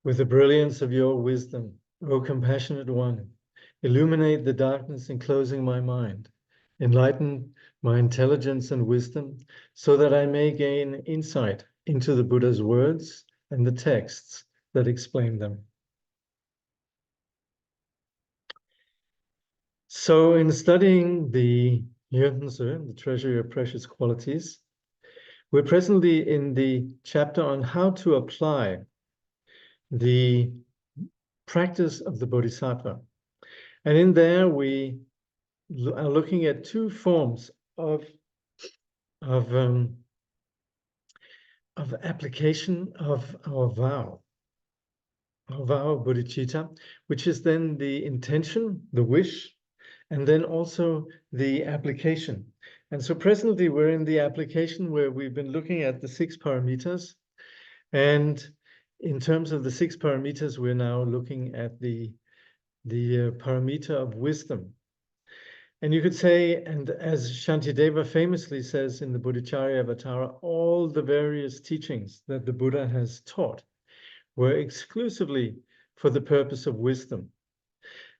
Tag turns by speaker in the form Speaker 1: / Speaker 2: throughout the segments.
Speaker 1: With the brilliance of your wisdom, O compassionate one, illuminate the darkness enclosing my mind. Enlighten my intelligence and wisdom so that I may gain insight into the Buddha's words and the texts that explain them. So in studying the Treasury of Precious Qualities, we're presently in the chapter on how to apply the practice of the Bodhisattva. And in there, we are looking at two forms of application of our vow of bodhicitta, which is then the intention, the wish, and then also the application. And so presently we're in the application where we've been looking at the 6 paramitas. And in terms of the 6 paramitas, we're now looking at the paramita of wisdom. And you could say, and as Shantideva famously says in the Buddhacharya Avatara, all the various teachings that the Buddha has taught were exclusively for the purpose of wisdom.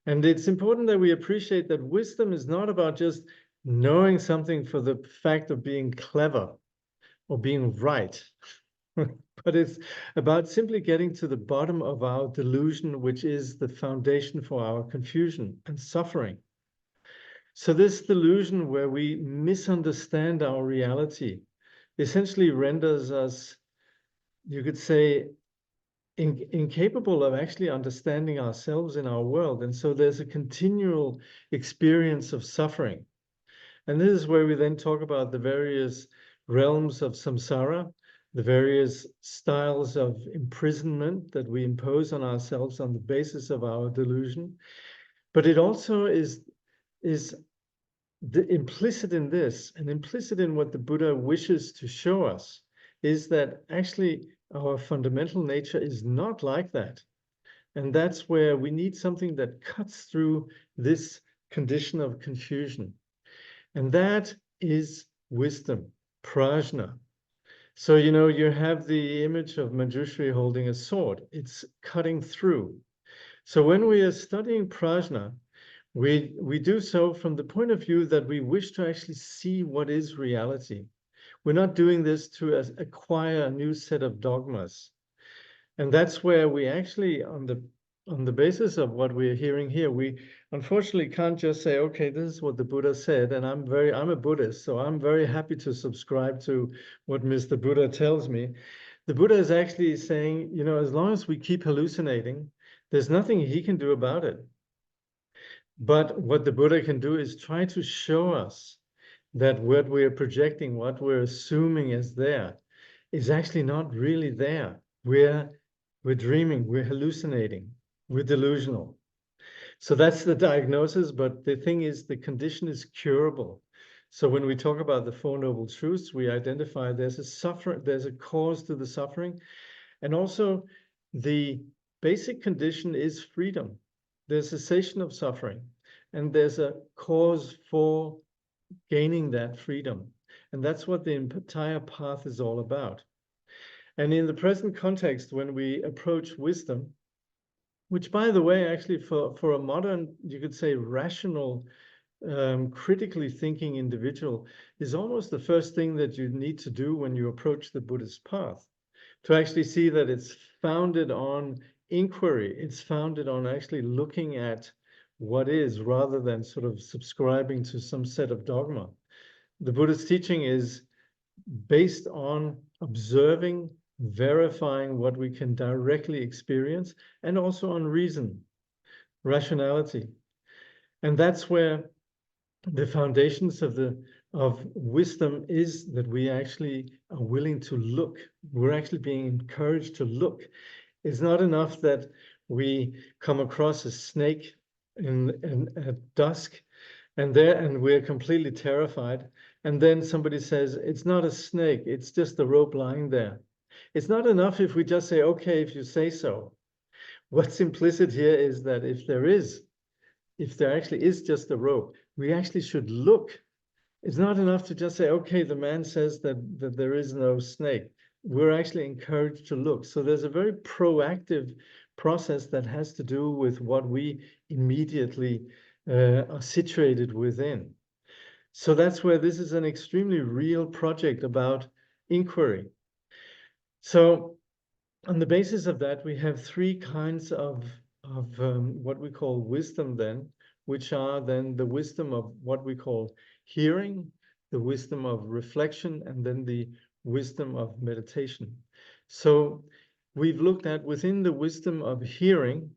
Speaker 1: And it's important that we appreciate that wisdom is not about just knowing something for the fact of being clever or being right, but it's about simply getting to the bottom of our delusion, which is the foundation for our confusion and suffering. So this delusion where we misunderstand our reality essentially renders us, you could say, incapable of actually understanding ourselves in our world. And so there's a continual experience of suffering. And this is where we then talk about the various realms of samsara, the various styles of imprisonment that we impose on ourselves on the basis of our delusion. But it also is implicit in this, and implicit in what the Buddha wishes to show us, is that actually our fundamental nature is not like that. And that's where we need something that cuts through this condition of confusion. And that is wisdom, prajna. So, you have the image of Manjushri holding a sword. It's cutting through. So when we are studying prajna, we do so from the point of view that we wish to actually see what is reality. We're not doing this to acquire a new set of dogmas. And that's where we actually, on the basis of what we're hearing here, we unfortunately can't just say, okay, this is what the Buddha said, and I'm a Buddhist, so I'm very happy to subscribe to what Mr. Buddha tells me. The Buddha is actually saying, as long as we keep hallucinating, there's nothing he can do about it. But what the Buddha can do is try to show us that what we're projecting, what we're assuming is there, is actually not really there. We're dreaming, we're hallucinating, we're delusional. So that's the diagnosis, but the thing is, the condition is curable. So when we talk about the 4 Noble Truths, we identify there's a cause to the suffering, and also the basic condition is freedom. There's cessation of suffering, and there's a cause for gaining that freedom. And that's what the entire path is all about. And in the present context, when we approach wisdom, which, by the way, actually for a modern, you could say, rational, critically thinking individual, is almost the first thing that you need to do when you approach the Buddhist path, to actually see that it's founded on inquiry. It's founded on actually looking at what is, rather than sort of subscribing to some set of dogma. The Buddhist teaching is based on observing, verifying what we can directly experience, and also on reason, rationality. And that's where the foundations of wisdom is, that we actually are willing to look. We're actually being encouraged to look. It's not enough that we come across a snake at dusk and we're completely terrified. And then somebody says, it's not a snake, it's just a rope lying there. It's not enough if we just say, okay, if you say so. What's implicit here is that if there actually is just a rope, we actually should look. It's not enough to just say, okay, the man says that there is no snake. we're actually encouraged to look. So there's a very proactive process that has to do with what we immediately are situated within. So that's where this is an extremely real project about inquiry. So on the basis of that, we have three kinds of what we call wisdom then, which are then the wisdom of what we call hearing, the wisdom of reflection, and then the wisdom of meditation. So we've looked at within the wisdom of hearing,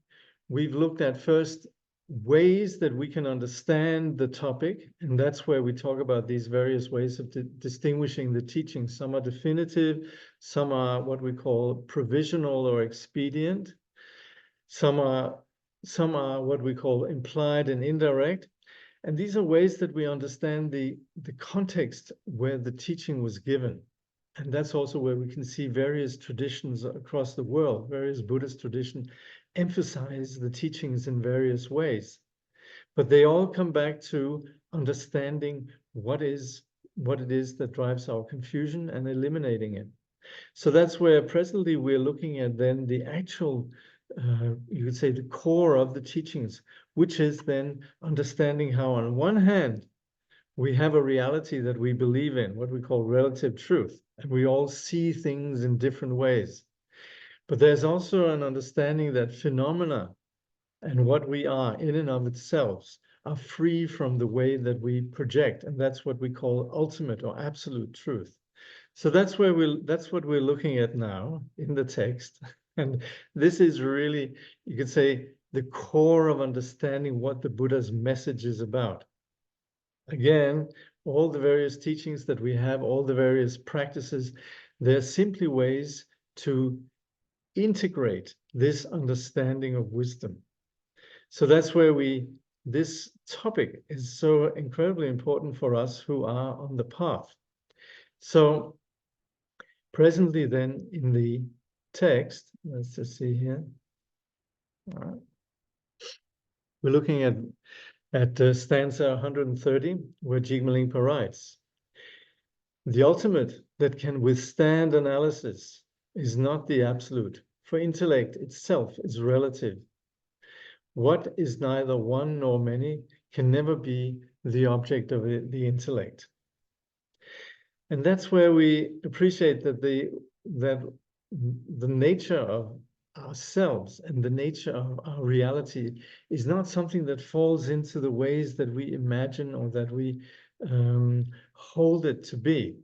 Speaker 1: we've looked at first ways that we can understand the topic, and that's where we talk about these various ways of distinguishing the teachings. Some are definitive, some are what we call provisional or expedient, some are what we call implied and indirect, and these are ways that we understand the context where the teaching was given. And that's also where we can see various traditions across the world, various Buddhist traditions emphasize the teachings in various ways. But they all come back to understanding what it is that drives our confusion and eliminating it. So that's where presently we're looking at then the actual, you could say, the core of the teachings, which is then understanding how on one hand, we have a reality that we believe in, what we call relative truth, and we all see things in different ways. But there's also an understanding that phenomena and what we are in and of itself are free from the way that we project, and that's what we call ultimate or absolute truth. So that's what we're looking at now in the text. And this is really, you could say, the core of understanding what the Buddha's message is about. Again, all the various teachings that we have, all the various practices, they're simply ways to integrate this understanding of wisdom. So that's where this topic is so incredibly important for us who are on the path. So presently then in the text, let's just see here. All right. We're looking at stanza 130, where Jigme Lingpa writes, "The ultimate that can withstand analysis is not the absolute, for intellect itself is relative. What is neither one nor many can never be the object of the intellect." And that's where we appreciate that the nature of ourselves and the nature of our reality is not something that falls into the ways that we imagine or that we hold it to be.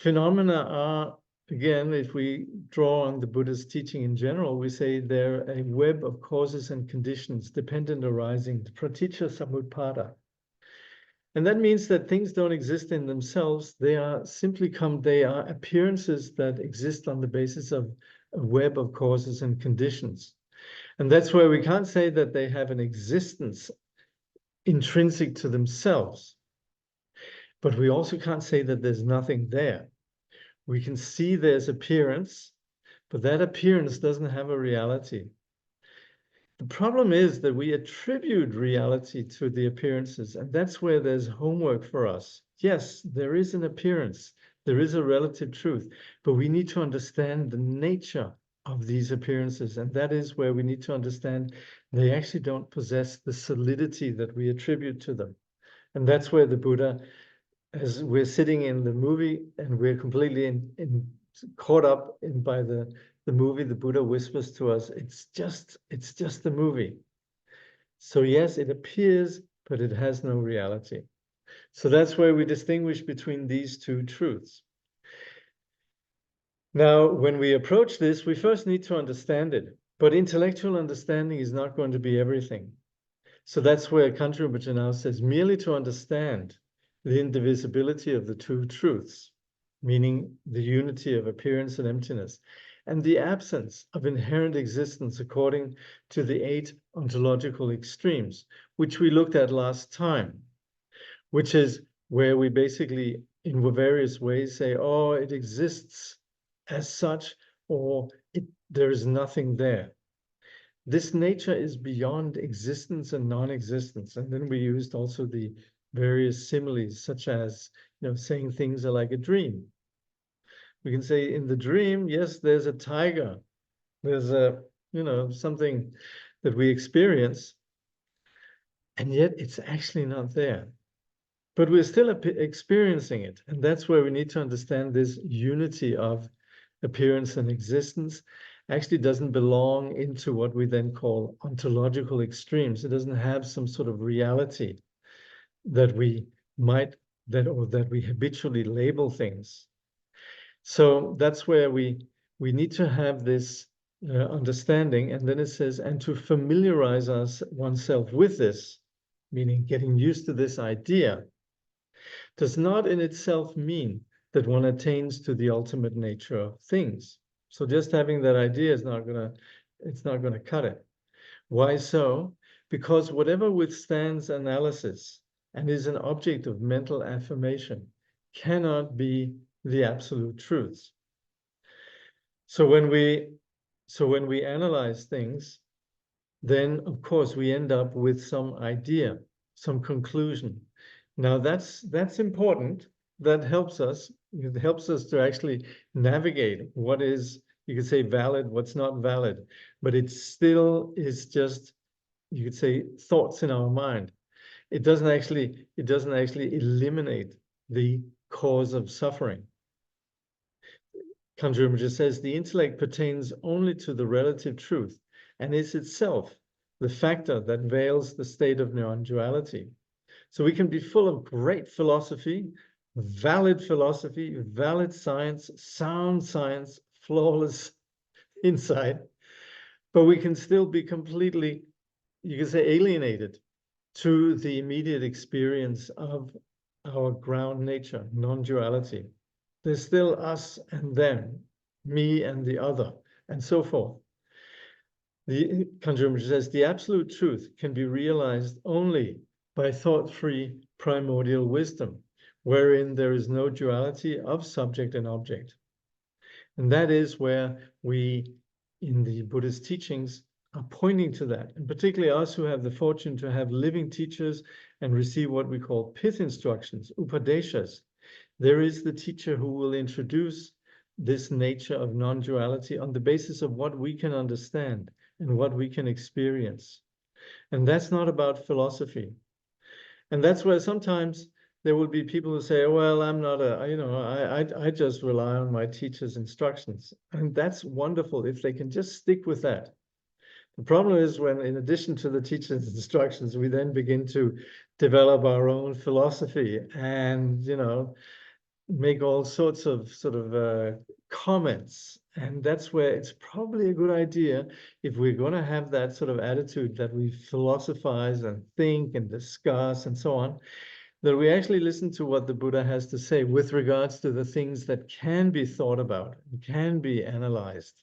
Speaker 1: Phenomena are, again, if we draw on the Buddha's teaching in general, we say they're a web of causes and conditions, dependent arising, praticca samutpada. And that means that things don't exist in themselves. They are appearances that exist on the basis of a web of causes and conditions. And that's where we can't say that they have an existence intrinsic to themselves. But we also can't say that there's nothing there. We can see there's appearance, but that appearance doesn't have a reality. The problem is that we attribute reality to the appearances, and that's where there's homework for us. Yes, there is an appearance, there is a relative truth, but we need to understand the nature of these appearances, and that is where we need to understand they actually don't possess the solidity that we attribute to them. And that's where the Buddha, as we're sitting in the movie and we're completely caught up by the movie, the Buddha whispers to us, it's just the movie. So yes, it appears, but it has no reality. So that's where we distinguish between these two truths. Now, when we approach this, we first need to understand it, but intellectual understanding is not going to be everything. So that's where Kangyur Rinpoche now says, merely to understand the indivisibility of the two truths, meaning the unity of appearance and emptiness, and the absence of inherent existence according to the 8 ontological extremes, which we looked at last time, which is where we basically, in various ways, say, oh, it exists as such, or there is nothing there. This nature is beyond existence and non-existence. And then we used also the various similes, such as, saying things are like a dream. We can say in the dream, yes, there's a tiger. There's a, something that we experience, and yet it's actually not there. But we're still experiencing it. And that's where we need to understand this unity of appearance and existence actually doesn't belong into what we then call ontological extremes. It doesn't have some sort of reality that we that we habitually label things. So that's where we need to have this understanding. And then it says, and to familiarize oneself with this, meaning getting used to this idea, does not in itself mean that one attains to the ultimate nature of things. So just having that idea is not gonna cut it. Why so? Because whatever withstands analysis and is an object of mental affirmation cannot be the absolute truths. So when we analyze things, then of course we end up with some idea, some conclusion. Now that's important. That helps us. It helps us to actually navigate what is, you could say, valid, what's not valid, but it still is just, you could say, thoughts in our mind. It doesn't actually eliminate the cause of suffering. Kangyur Rinpoche says the intellect pertains only to the relative truth and is itself the factor that veils the state of non-duality. So we can be full of great philosophy, valid science, sound science, flawless insight, but we can still be completely, you can say, alienated to the immediate experience of our ground nature, non-duality. There's still us and them, me and the other, and so forth. The Kangyur Rinpoche says the absolute truth can be realized only by thought-free primordial wisdom, wherein there is no duality of subject and object. And that is where we, in the Buddhist teachings, are pointing to that. And particularly us who have the fortune to have living teachers and receive what we call pith instructions, upadeshas. There is the teacher who will introduce this nature of non-duality on the basis of what we can understand and what we can experience. And that's not about philosophy. And that's where sometimes there will be people who say, well, I'm not I just rely on my teacher's instructions. And that's wonderful if they can just stick with that. The problem is when, in addition to the teacher's instructions, we then begin to develop our own philosophy and, make all sorts of comments. And that's where it's probably a good idea, if we're going to have that sort of attitude that we philosophize and think and discuss and so on, that we actually listen to what the Buddha has to say with regards to the things that can be thought about and can be analyzed.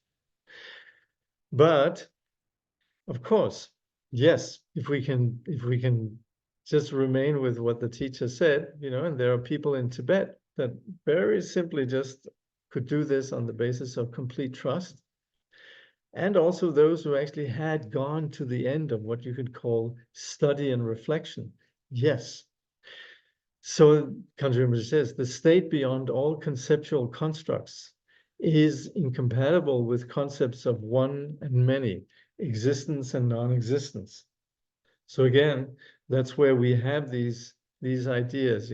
Speaker 1: But of course, yes, if we can just remain with what the teacher said, and there are people in Tibet that very simply just could do this on the basis of complete trust. And also those who actually had gone to the end of what you could call study and reflection. Yes. So Kangyur Rinpoche says, the state beyond all conceptual constructs is incompatible with concepts of one and many, existence and non-existence. So again, that's where we have these ideas,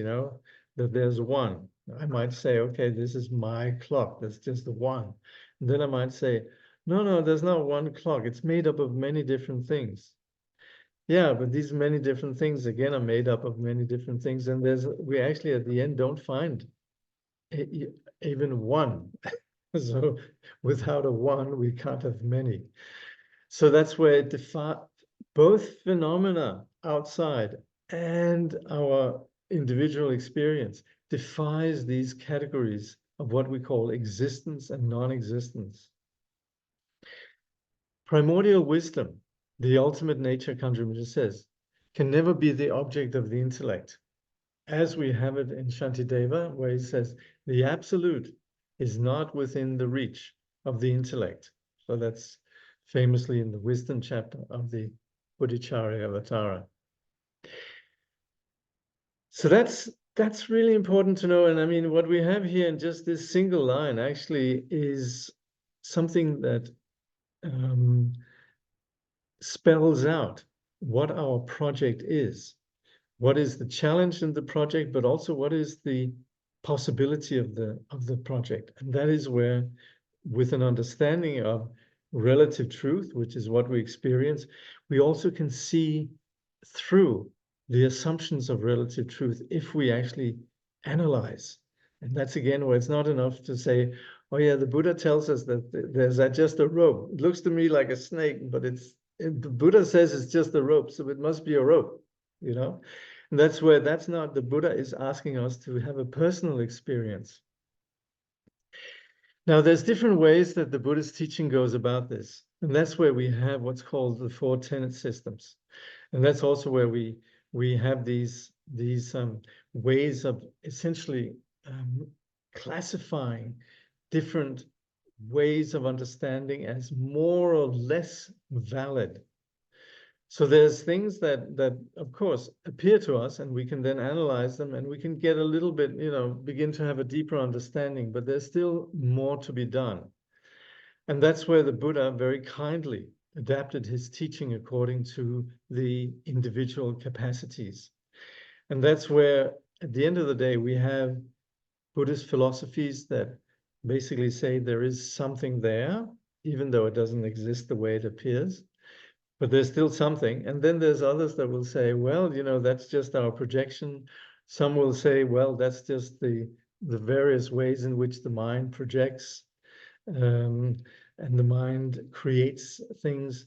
Speaker 1: that there's one. I might say, okay, this is my clock. That's just the one. And then I might say, no, there's not one clock. It's made up of many different things. Yeah, but these many different things, again, are made up of many different things. And we actually, at the end, don't find even one. So without a one, we can't have many. So that's where both phenomena outside and our individual experience defies these categories of what we call existence and non-existence. Primordial wisdom, the ultimate nature, Kangyur Rinpoche says, can never be the object of the intellect. As we have it in Shantideva, where he says, the absolute is not within the reach of the intellect. So that's famously in the wisdom chapter of the Bodhicharya Avatara. So that's that's really important to know. And I mean, what we have here in just this single line actually is something that spells out what our project is. What is the challenge in the project, but also what is the possibility of the project. And that is where, with an understanding of relative truth, which is what we experience, we also can see through the assumptions of relative truth if we actually analyze. And that's again where it's not enough to say, oh yeah, the Buddha tells us that there's just a rope. It looks to me like a snake, but the Buddha says it's just a rope, so it must be a rope, you know? And that's where that's not, the Buddha is asking us to have a personal experience. Now, there's different ways that the Buddhist teaching goes about this. And that's where we have what's called the four tenet systems. And that's also where we have these ways of essentially classifying different ways of understanding as more or less valid. So there's things that of course appear to us, and we can then analyze them, and we can get a little bit, begin to have a deeper understanding, but there's still more to be done. And that's where the Buddha very kindly adapted his teaching according to the individual capacities. And that's where, at the end of the day, we have Buddhist philosophies that basically say there is something there, even though it doesn't exist the way it appears. But there's still something. And then there's others that will say, well, that's just our projection. Some will say, well, that's just the various ways in which the mind projects, and the mind creates things.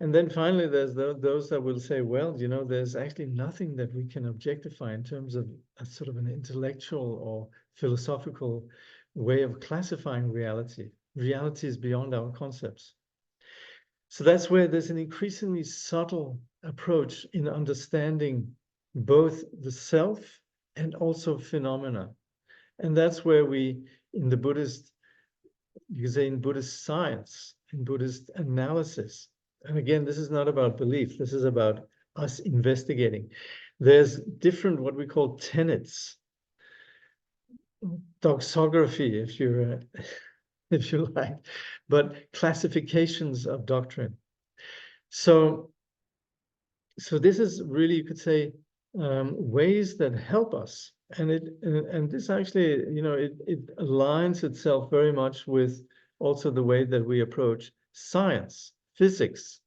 Speaker 1: And then finally, there's those that will say, well, there's actually nothing that we can objectify in terms of a sort of an intellectual or philosophical way of classifying reality. Reality is beyond our concepts. So that's where there's an increasingly subtle approach in understanding both the self and also phenomena. And that's where we, in the Buddhist, you could say in Buddhist science, in Buddhist analysis, and again, this is not about belief, this is about us investigating. There's different, what we call tenets, doxography, if you like, but classifications of doctrine. So this is really, you could say, ways that help us, and this actually, it aligns itself very much with also the way that we approach science, physics,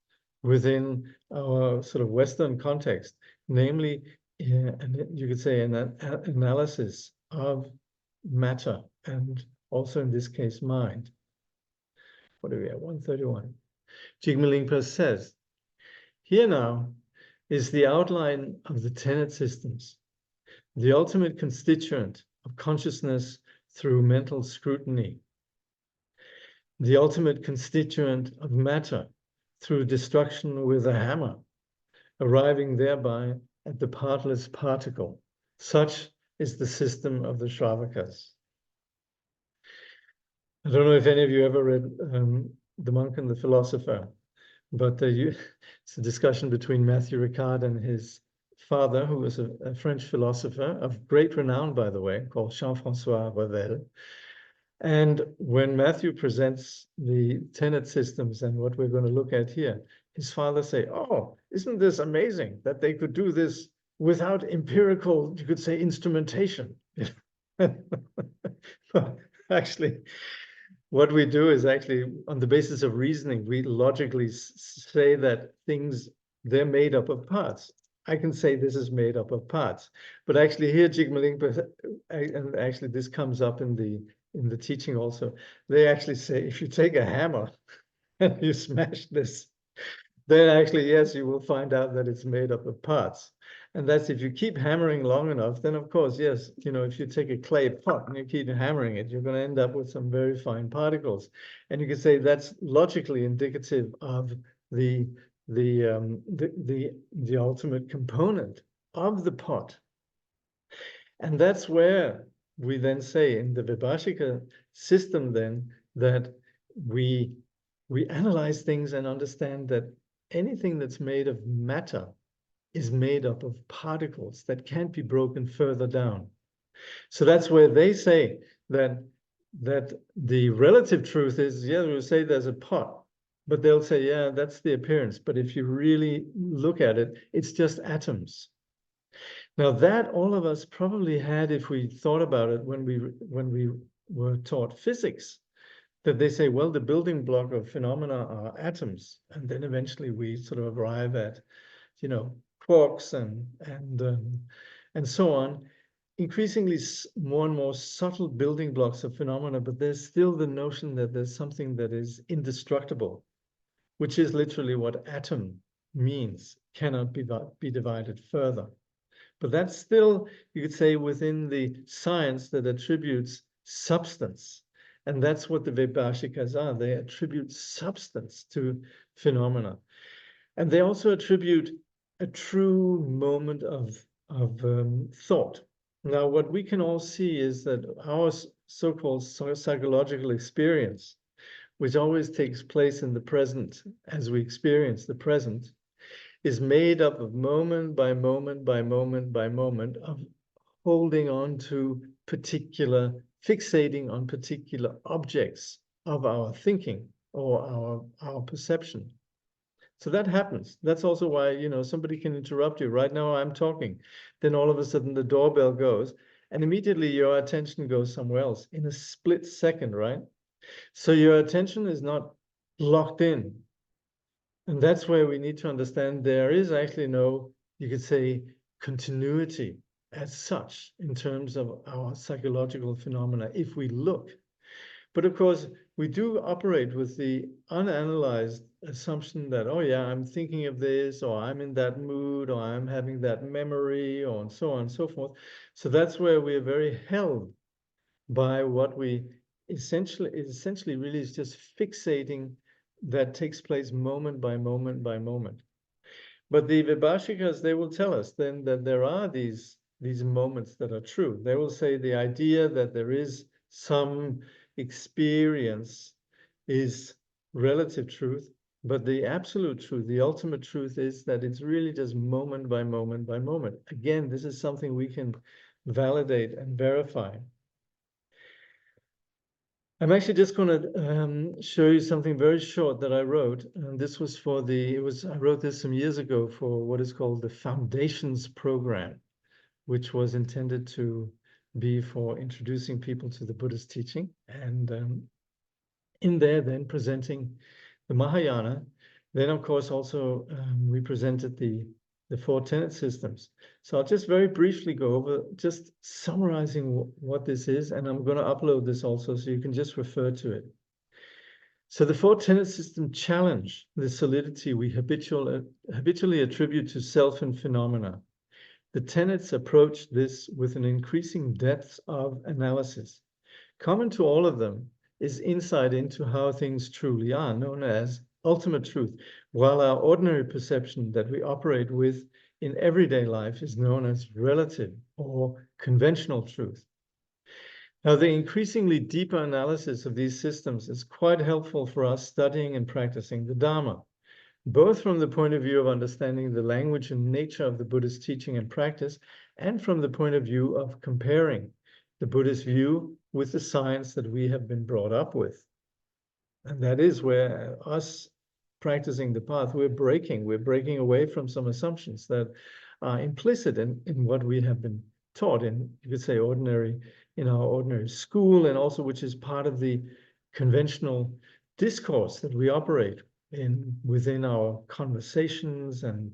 Speaker 1: within our sort of Western context, namely, and you could say an analysis of matter, and also in this case, mind. What do we have? 131. Jigme Lingpa says, here now is the outline of the tenet systems, the ultimate constituent of consciousness through mental scrutiny, the ultimate constituent of matter through destruction with a hammer, arriving thereby at the partless particle. Such is the system of the Shravakas. I don't know if any of you ever read The Monk and the Philosopher, but it's a discussion between Matthew Ricard and his father, who was a French philosopher of great renown, by the way, called Jean-François Revel. And when Matthew presents the tenet systems and what we're going to look at here, his father say, oh, isn't this amazing that they could do this without empirical, you could say, instrumentation? Actually, what we do is actually, on the basis of reasoning, we logically say that things, they're made up of parts. I can say this is made up of parts. But actually here, Jigme Lingpa, and actually this comes up in the teaching also, they actually say, if you take a hammer and you smash this, then actually, yes, you will find out that it's made up of parts. And that's if you keep hammering long enough, then of course, yes, if you take a clay pot and you keep hammering it, you're going to end up with some very fine particles. And you could say that's logically indicative of the ultimate component of the pot. And that's where we then say in the Vibhashika system then that we analyze things and understand that anything that's made of matter is made up of particles that can't be broken further down. So that's where they say that the relative truth is, yeah, we'll say there's a pot, but they'll say, yeah, that's the appearance. But if you really look at it, it's just atoms. Now that all of us probably had, if we thought about it when we were taught physics, that they say, well, the building block of phenomena are atoms, and then eventually we sort of arrive at, you know, quarks and so on. Increasingly more and more subtle building blocks of phenomena, but there's still the notion that there's something that is indestructible, which is literally what atom means, cannot be divided further. But that's still, you could say, within the science that attributes substance. And that's what the Vaibhashikas are. They attribute substance to phenomena. And they also attribute a true moment of thought. Now, what we can all see is that our so-called psychological experience, which always takes place in the present as we experience the present, is made up of moment by moment by moment by moment of holding on to fixating on particular objects of our thinking or our perception. So that happens. That's also why, you know, somebody can interrupt you. Right now I'm talking. Then all of a sudden the doorbell goes and immediately your attention goes somewhere else in a split second, right? So your attention is not locked in. And that's where we need to understand there is actually no, you could say, continuity as such in terms of our psychological phenomena if we look. But of course, we do operate with the unanalyzed assumption that, oh yeah, I'm thinking of this, or I'm in that mood, or I'm having that memory, or and so on and so forth. So that's where we are very held by what we essentially really is just fixating that takes place moment by moment by moment. But the Vibhashikas, they will tell us then that there are these moments that are true. They will say the idea that there is some experience is relative truth, but the absolute truth, the ultimate truth is that it's really just moment by moment by moment. Again, this is something we can validate and verify. I'm actually just going to show you something very short that I wrote. And this was for I wrote this some years ago for what is called the Foundations Program, which was intended to be for introducing people to the Buddhist teaching. And in there, then presenting the Mahayana. Then, of course, also we presented the four tenet systems. So I'll just very briefly go over just summarizing what this is, and I'm going to upload this also so you can just refer to it. So the four tenet system challenge the solidity we habitually attribute to self and phenomena. The tenets approach this with an increasing depth of analysis. Common to all of them is insight into how things truly are, known as ultimate truth, while our ordinary perception that we operate with in everyday life is known as relative or conventional truth. Now, the increasingly deeper analysis of these systems is quite helpful for us studying and practicing the Dharma, both from the point of view of understanding the language and nature of the Buddhist teaching and practice, and from the point of view of comparing the Buddhist view with the science that we have been brought up with. And that is where us practicing the path, we're breaking away from some assumptions that are implicit in what we have been taught in, you could say, in our ordinary school, and also which is part of the conventional discourse that we operate in within our conversations and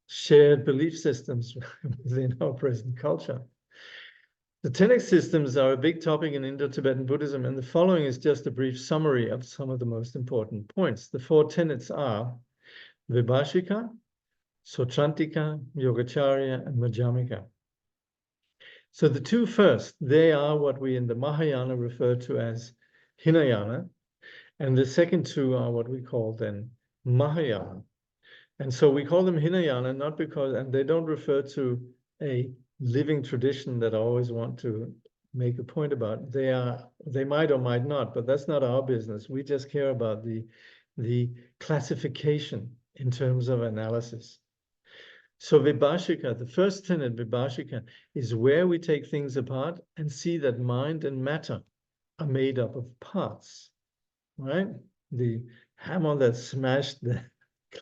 Speaker 1: shared belief systems within our present culture. The tenet systems are a big topic in Indo-Tibetan Buddhism, and the following is just a brief summary of some of the most important points. The four tenets are Vibhashika, Sautrantika, Yogacarya, and Madhyamika. So the two first, they are what we in the Mahayana refer to as Hinayana, and the second two are what we call then Mahayana. And so we call them Hinayana not because, and they don't refer to a living tradition that I always want to make a point about. They might or might not, but that's not our business. We just care about the classification in terms of analysis. So Vibhashika, the first tenet, Vibhashika, is where we take things apart and see that mind and matter are made up of parts, right? The hammer that smashed the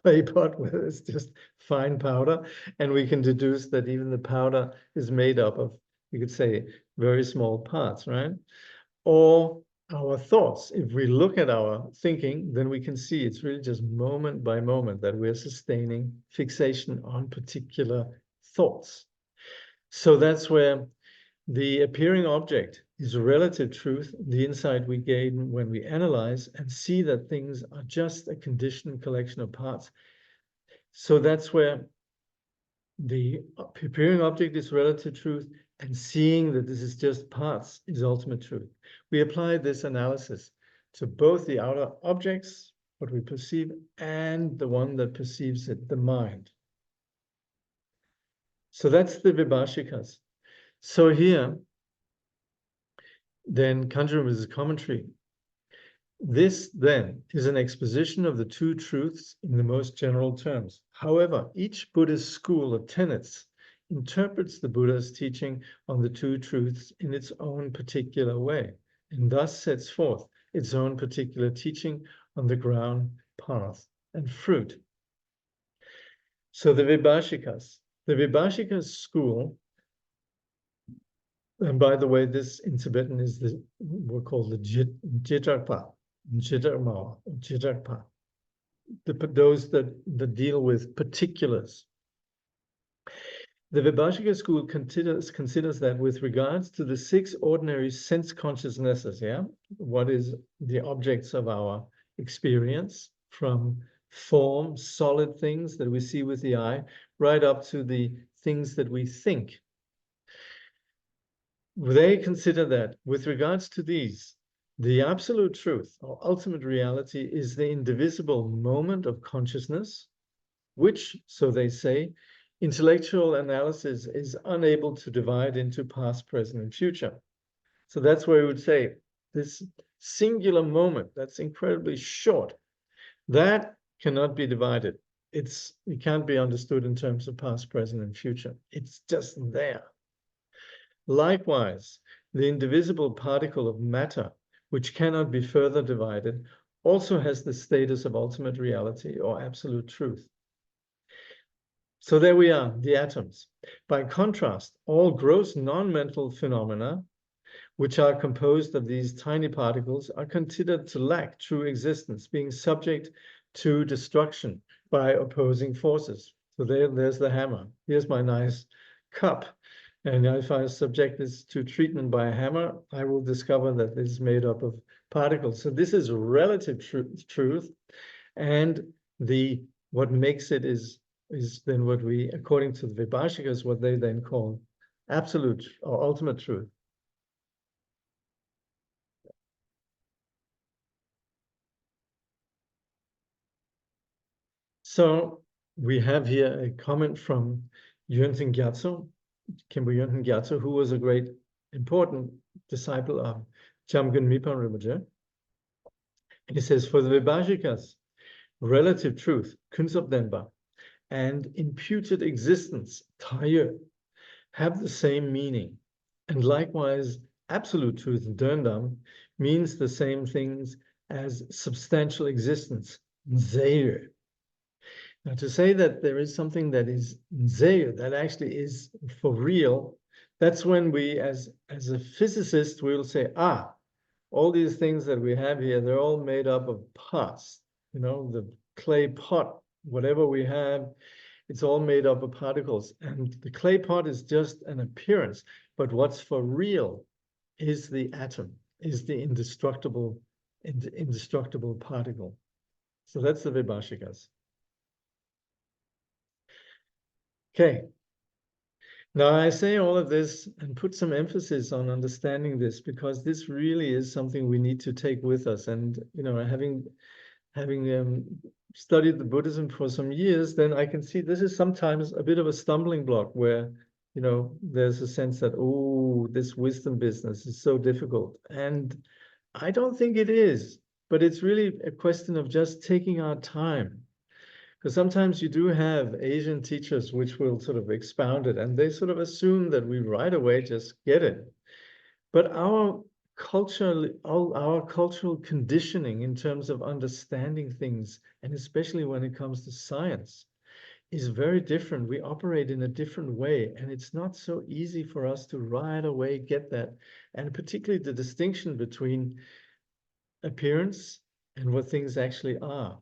Speaker 1: clay pot, where it's just fine powder, and we can deduce that even the powder is made up of, you could say, very small parts, right? Or our thoughts. If we look at our thinking, then we can see it's really just moment by moment that we're sustaining fixation on particular thoughts. So that's where the appearing object is relative truth, the insight we gain when we analyze and see that things are just a conditioned collection of parts. So that's where the appearing object is relative truth, and seeing that this is just parts is ultimate truth. We apply this analysis to both the outer objects, what we perceive, and the one that perceives it, the mind. So that's the Vibhashikas. So here, then Kangyur Rinpoche's commentary. This, then, is an exposition of the two truths in the most general terms. However, each Buddhist school of tenets interprets the Buddha's teaching on the two truths in its own particular way, and thus sets forth its own particular teaching on the ground, path, and fruit. So the Vibhashikas school, and by the way, this in Tibetan is we're called the Jitarpa. Those that deal with particulars. The Vibhashika school considers that with regards to the 6 ordinary sense consciousnesses, what is the objects of our experience, from form, solid things that we see with the eye, right up to the things that we think. They consider that with regards to these, the absolute truth or ultimate reality is the indivisible moment of consciousness, which, so they say, intellectual analysis is unable to divide into past, present, and future. So that's where we would say this singular moment that's incredibly short, that cannot be divided. It can't be understood in terms of past, present, and future. It's just there. Likewise, the indivisible particle of matter, which cannot be further divided, also has the status of ultimate reality or absolute truth. So there we are, the atoms. By contrast, all gross non-mental phenomena, which are composed of these tiny particles, are considered to lack true existence, being subject to destruction by opposing forces. So there's the hammer. Here's my nice cup. And if I subject this to treatment by a hammer, I will discover that this is made up of particles. So this is relative truth. And what makes it is then what we, according to the Vibhashikas, what they then call absolute or ultimate truth. So we have here a comment from Yönten Gyatso, Kimbo Yönten Gyatso, who was a great, important disciple of Jamgon Mipan Rinpoche. He says, for the Vibhashikas, relative truth, Kunsop Denpa, and imputed existence, Tayo, have the same meaning. And likewise, absolute truth, Döndam, means the same things as substantial existence, Nzeir. Now, to say that there is something that is Nzeir, that actually is for real, that's when we, as a physicist, we will say, all these things that we have here, they're all made up of parts. You know, the clay pot, whatever we have, it's all made up of particles. And the clay pot is just an appearance. But what's for real is the atom, is the indestructible particle. So that's the Vibhashikas. Okay. Now I say all of this and put some emphasis on understanding this, because this really is something we need to take with us. And, you know, having studied the Buddhism for some years, then I can see this is sometimes a bit of a stumbling block where, you know, there's a sense that, oh, this wisdom business is so difficult. And I don't think it is, but it's really a question of just taking our time. Because sometimes you do have Asian teachers which will sort of expound it, and they sort of assume that we right away just get it. But our cultural conditioning in terms of understanding things, and especially when it comes to science, is very different. We operate in a different way, and it's not so easy for us to right away get that. And particularly the distinction between appearance and what things actually are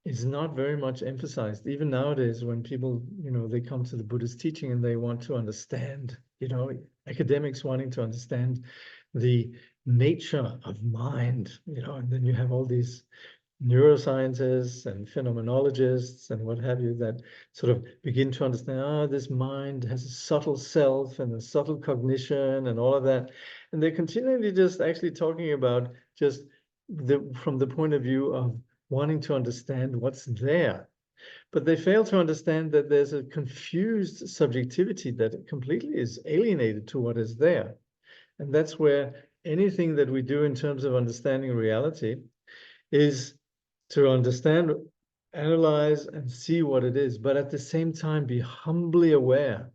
Speaker 1: is not very much emphasized. Even nowadays, when people, they come to the Buddhist teaching and they want to understand, academics wanting to understand the nature of mind, and then you have all these neuroscientists and phenomenologists and what have you that sort of begin to understand, this mind has a subtle self and a subtle cognition and all of that. And they're continually just actually talking about just from the point of view of wanting to understand what's there. But they fail to understand that there's a confused subjectivity that completely is alienated to what is there. And that's where anything that we do in terms of understanding reality is to understand, analyze, and see what it is, but at the same time be humbly aware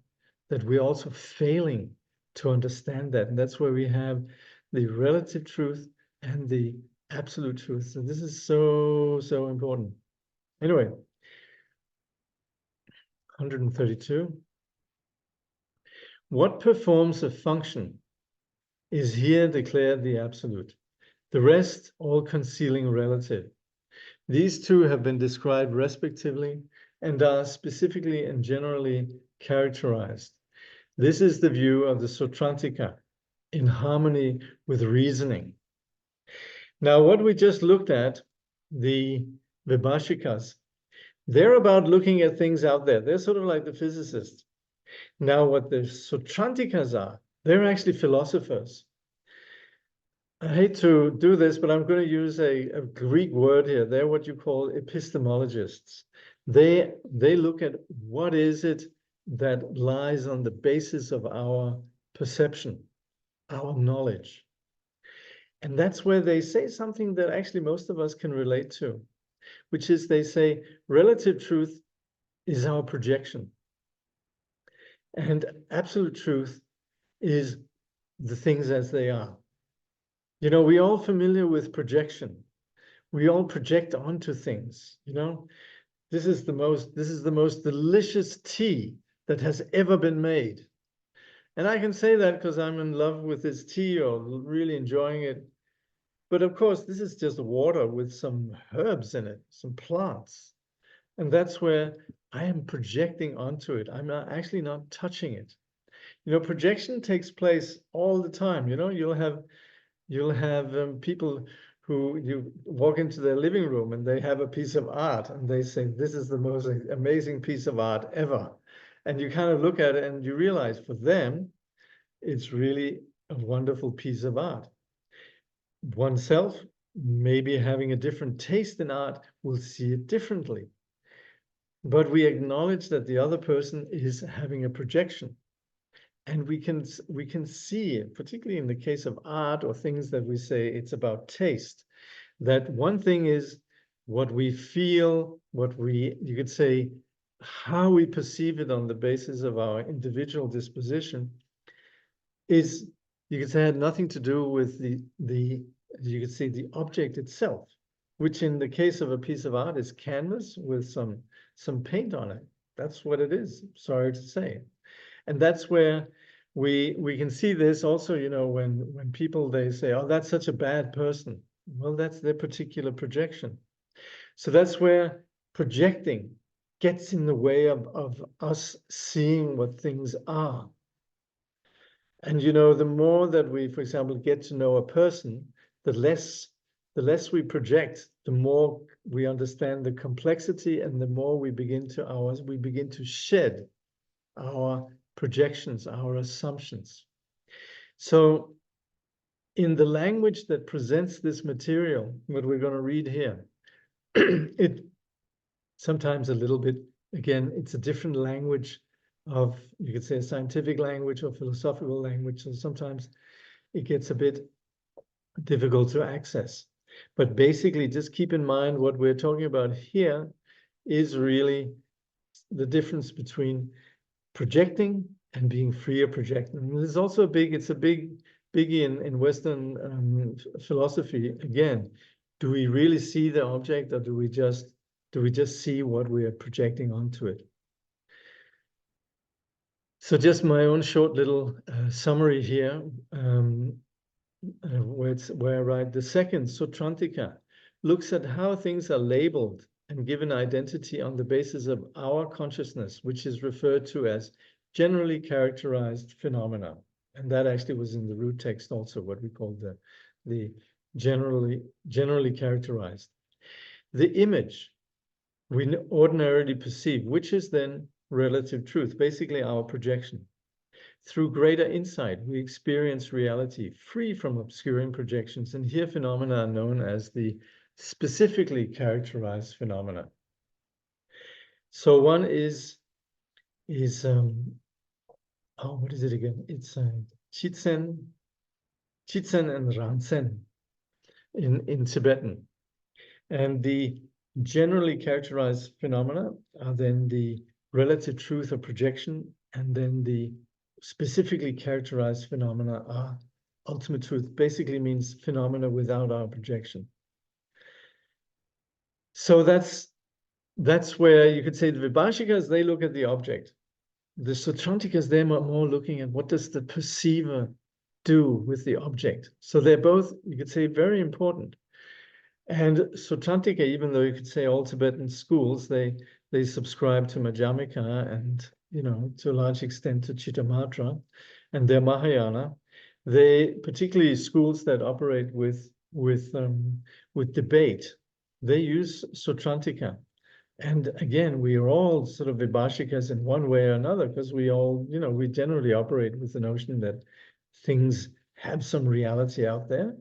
Speaker 1: that we're also failing to understand that. And that's where we have the relative truth and the absolute truth. So this is so, so important. Anyway, 132. What performs a function is here declared the absolute. The rest, all concealing relative. These two have been described respectively and are specifically and generally characterized. This is the view of the Sutrantika in harmony with reasoning. Now, what we just looked at, the Vibhashikas, they're about looking at things out there. They're sort of like the physicists. Now, what the Sutrantikas are, they're actually philosophers. I hate to do this, but I'm going to use a Greek word here. They're what you call epistemologists. They look at what is it that lies on the basis of our perception, our knowledge. And that's where they say something that actually most of us can relate to, which is they say relative truth is our projection. And absolute truth is the things as they are. We're all familiar with projection. We all project onto things, This is the most delicious tea that has ever been made. And I can say that because I'm in love with this tea or really enjoying it. But of course, this is just water with some herbs in it, some plants. And that's where I am projecting onto it. I'm actually not touching it. Projection takes place all the time. You'll have people who you walk into their living room and they have a piece of art and they say, this is the most amazing piece of art ever. And you kind of look at it and you realize for them, it's really a wonderful piece of art. Oneself, maybe having a different taste in art, will see it differently. But we acknowledge that the other person is having a projection. And we can see, particularly in the case of art or things that we say it's about taste, that one thing is what we feel, you could say, how we perceive it on the basis of our individual disposition is, you could say, had nothing to do with you could say, the object itself, which in the case of a piece of art is canvas with some paint on it. That's what it is, sorry to say. And that's where we can see this also, when people, they say, oh, that's such a bad person. Well, that's their particular projection. So that's where projecting gets in the way of us seeing what things are. And, the more that we, for example, get to know a person, the less we project, the more we understand the complexity and the more we begin to shed our projections, our assumptions. So in the language that presents this material, what we're going to read here, it sometimes a little bit, again, it's a different language of, you could say, a scientific language or philosophical language. So sometimes it gets a bit difficult to access. But basically, just keep in mind what we're talking about here is really the difference between projecting and being free of projecting. And there's also it's a big biggie in Western philosophy. Again, do we really see the object, or do we just see what we are projecting onto it? So just my own short little summary here, where I write, the second Sutrantika looks at how things are labeled and given identity on the basis of our consciousness, which is referred to as generally characterized phenomena. And that actually was in the root text also, what we call the generally characterized. The image we ordinarily perceive, which is then relative truth, basically our projection. Through greater insight, we experience reality free from obscuring projections, and here phenomena are known as the specifically characterized phenomena. So one is what is it again? It's Chitsen and Ransen in Tibetan. And the generally characterized phenomena are then the relative truth of projection, and then the specifically characterized phenomena are ultimate truth. Basically means phenomena without our projection. So that's where you could say the Vibhashikas, they look at the object. The Sutrantikas, they're more looking at what does the perceiver do with the object. So they're both, you could say, very important. And Sutrantika, even though you could say all Tibetan schools, they subscribe to Madhyamika and, you know, to a large extent to Chittamatra, and they're Mahayana. They, particularly schools that operate with debate, they use Sutrantika. And again, we are all sort of Vibhashikas in one way or another, because we all, you know, we generally operate with the notion that things have some reality out there.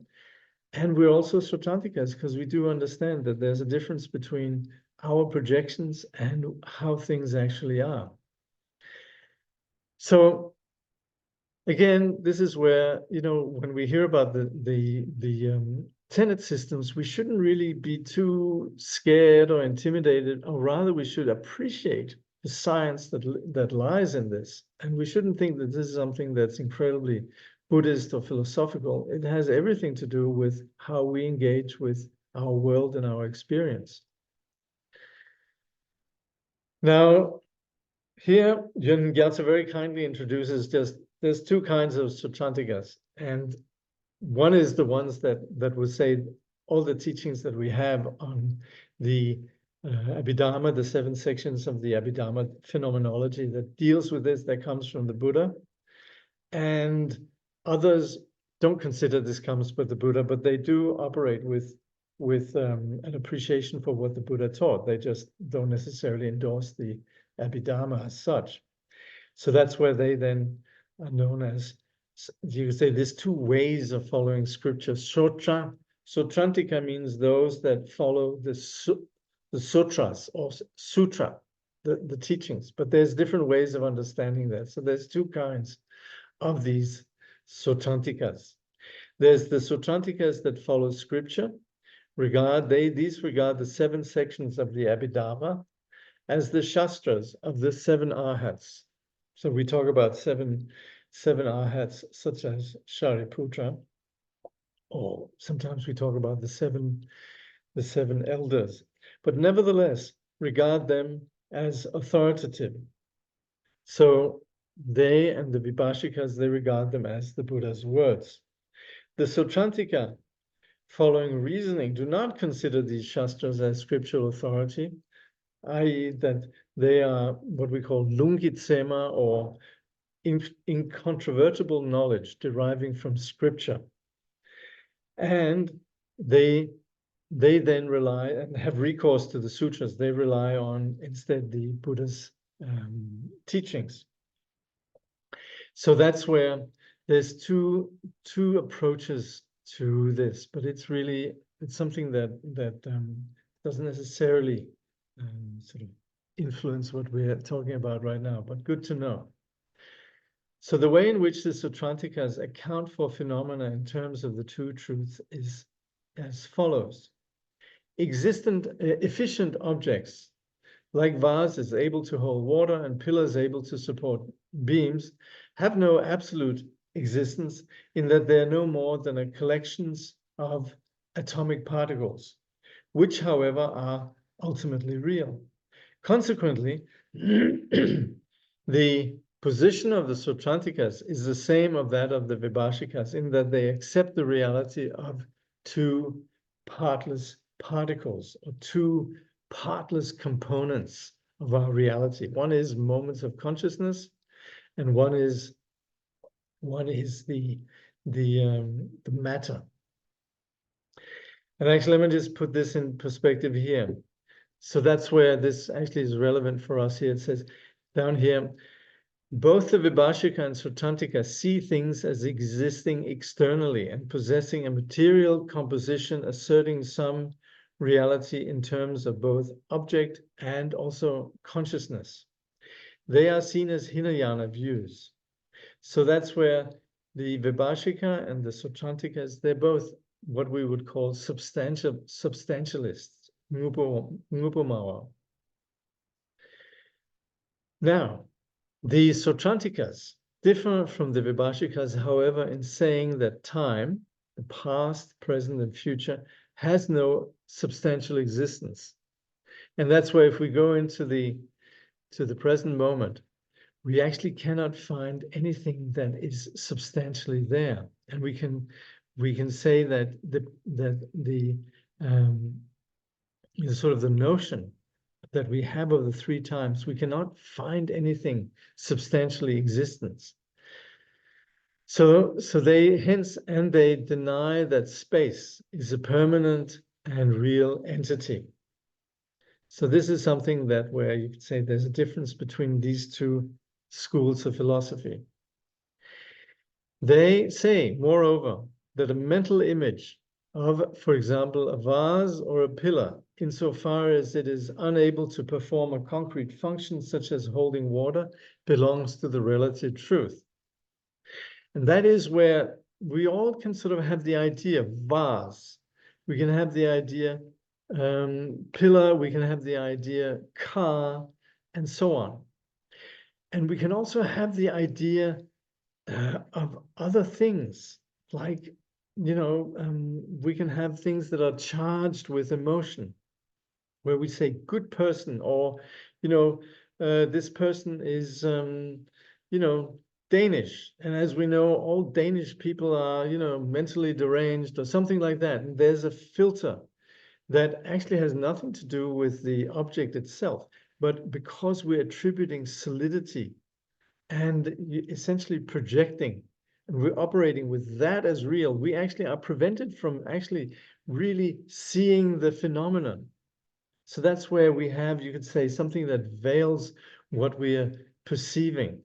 Speaker 1: And we're also Sutrantikas, because we do understand that there's a difference between our projections and how things actually are. So again, this is where, you know, when we hear about the tenet systems, we shouldn't really be too scared or intimidated, or rather we should appreciate the science that lies in this. And we shouldn't think that this is something that's incredibly Buddhist or philosophical. It has everything to do with how we engage with our world and our experience. Now, here, Yön Gyatso very kindly introduces there's two kinds of Sutrantikas. And one is the ones that would say all the teachings that we have on the Abhidharma, the 7 sections of the Abhidharma phenomenology that deals with this, that comes from the Buddha. And others don't consider this comes with the Buddha, but they do operate with an appreciation for what the Buddha taught. They just don't necessarily endorse the Abhidharma as such. So that's where they then are known as, you could say, there's 2 ways of following scripture. Sutrantika means those that follow the sutras or sutra, the teachings. But there's different ways of understanding that. So there's 2 kinds of these Sutrantikas. There's the Sutrantikas that follow scripture. These regard the 7 sections of the Abhidharma as the Shastras of the 7 Arhats. So we talk about seven Arhats, such as Shariputra, or sometimes we talk about the seven elders, but nevertheless regard them as authoritative. So they and the Vibhashikas, they regard them as the Buddha's words. The Sutrantika, following reasoning, do not consider these Shastras as scriptural authority, i.e. that they are what we call Lungitsema, or incontrovertible knowledge deriving from scripture. And they then rely and have recourse to the sutras. They rely on instead the Buddha's teachings. So that's where there's two approaches to this, but it's something that doesn't necessarily sort of influence what we're talking about right now, but good to know. So the way in which the Sutrantikas account for phenomena in terms of the 2 truths is as follows. Efficient objects like vases able to hold water and pillars able to support beams, have no absolute existence, in that they are no more than a collections of atomic particles, which, however, are ultimately real. Consequently, the position of the Sautrantikas is the same of that of the Vibhashikas, in that they accept the reality of two partless particles, or two partless components of our reality. One is moments of consciousness, and one is the matter. And actually, let me just put this in perspective here. So that's where this actually is relevant for us here. It says down here, both the Vibhashika and Sautrantika see things as existing externally and possessing a material composition, asserting some reality in terms of both object and also consciousness. They are seen as Hinayana views. So that's where the Vibhashika and the Sautrantikas, they're both what we would call substantialists, Ngupamawa. Now, the Sautrantikas differ from the Vibhashikas, however, in saying that time, the past, present, and future, has no substantial existence. And that's why if we go into the present moment, we actually cannot find anything that is substantially there. And we can say that the sort of the notion that we have of the three times, we cannot find anything substantially existence. So they hence, and they deny that space is a permanent and real entity. So this is something that where you could say there's a difference between these two schools of philosophy. They say, moreover, that a mental image of, for example, a vase or a pillar, insofar as it is unable to perform a concrete function such as holding water, belongs to the relative truth. And that is where we all can sort of have the idea vase. We can have the idea pillar, we can have the idea car, and so on. And we can also have the idea of other things, like, we can have things that are charged with emotion, where we say good person, or, this person is, Danish. And as we know, all Danish people are, mentally deranged or something like that. And there's a filter that actually has nothing to do with the object itself, but because we're attributing solidity and essentially projecting, and we're operating with that as real, we actually are prevented from actually really seeing the phenomenon. So that's where we have, you could say, something that veils what we are perceiving.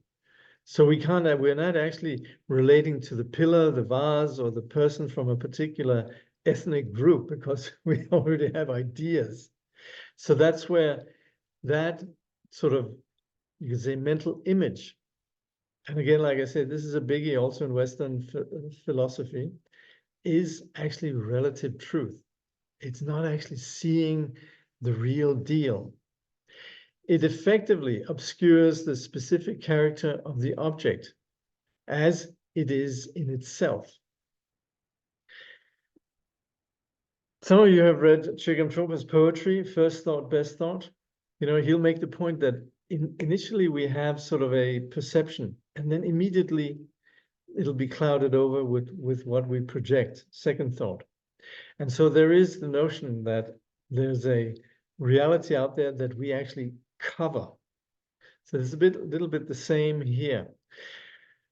Speaker 1: So we're not actually relating to the pillar, the vase, or the person from a particular ethnic group, because we already have ideas. So that's where that sort of, you could say, mental image. And again, like I said, this is a biggie also in Western philosophy, is actually relative truth. It's not actually seeing the real deal. It effectively obscures the specific character of the object as it is in itself. Some of you have read Chögyam Trungpa's poetry, First Thought, Best Thought. He'll make the point that initially we have sort of a perception, and then immediately it'll be clouded over with what we project, second thought. And so there is the notion that there's a reality out there that we actually cover. So it's a little bit the same here.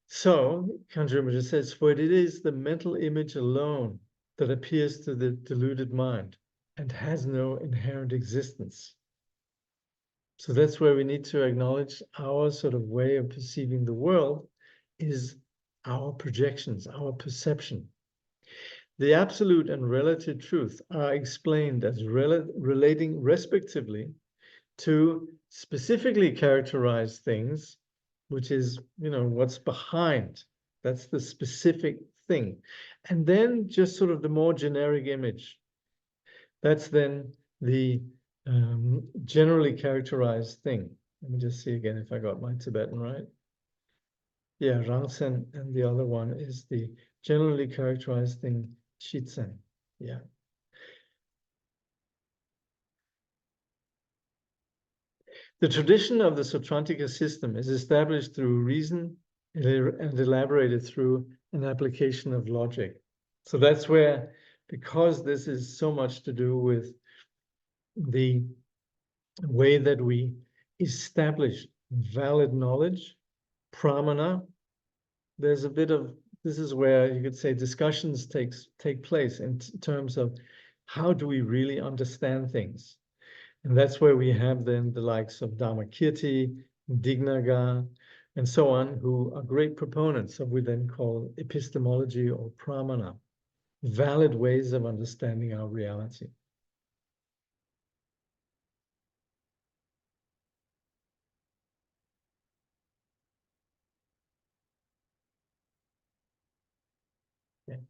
Speaker 1: So Kangyur Rinpoche says, for it is the mental image alone that appears to the deluded mind and has no inherent existence. So that's where we need to acknowledge our sort of way of perceiving the world is our projections, our perception. The absolute and relative truth are explained as relating respectively to specifically characterized things, which is, what's behind. That's the specific thing. And then just sort of the more generic image. That's then the generally characterized thing. Let me just see again if I got my Tibetan right. Yeah, Rangsen, and the other one is the generally characterized thing, Shitsen. Yeah. The tradition of the Sautrantika system is established through reason and elaborated through an application of logic. So that's where, because this is so much to do with the way that we establish valid knowledge, pramana, there's a bit of, this is where you could say discussions take place in terms of how do we really understand things. And that's where we have then the likes of Dharmakirti, Dignaga, and so on, who are great proponents of what we then call epistemology or pramana, valid ways of understanding our reality. Okay.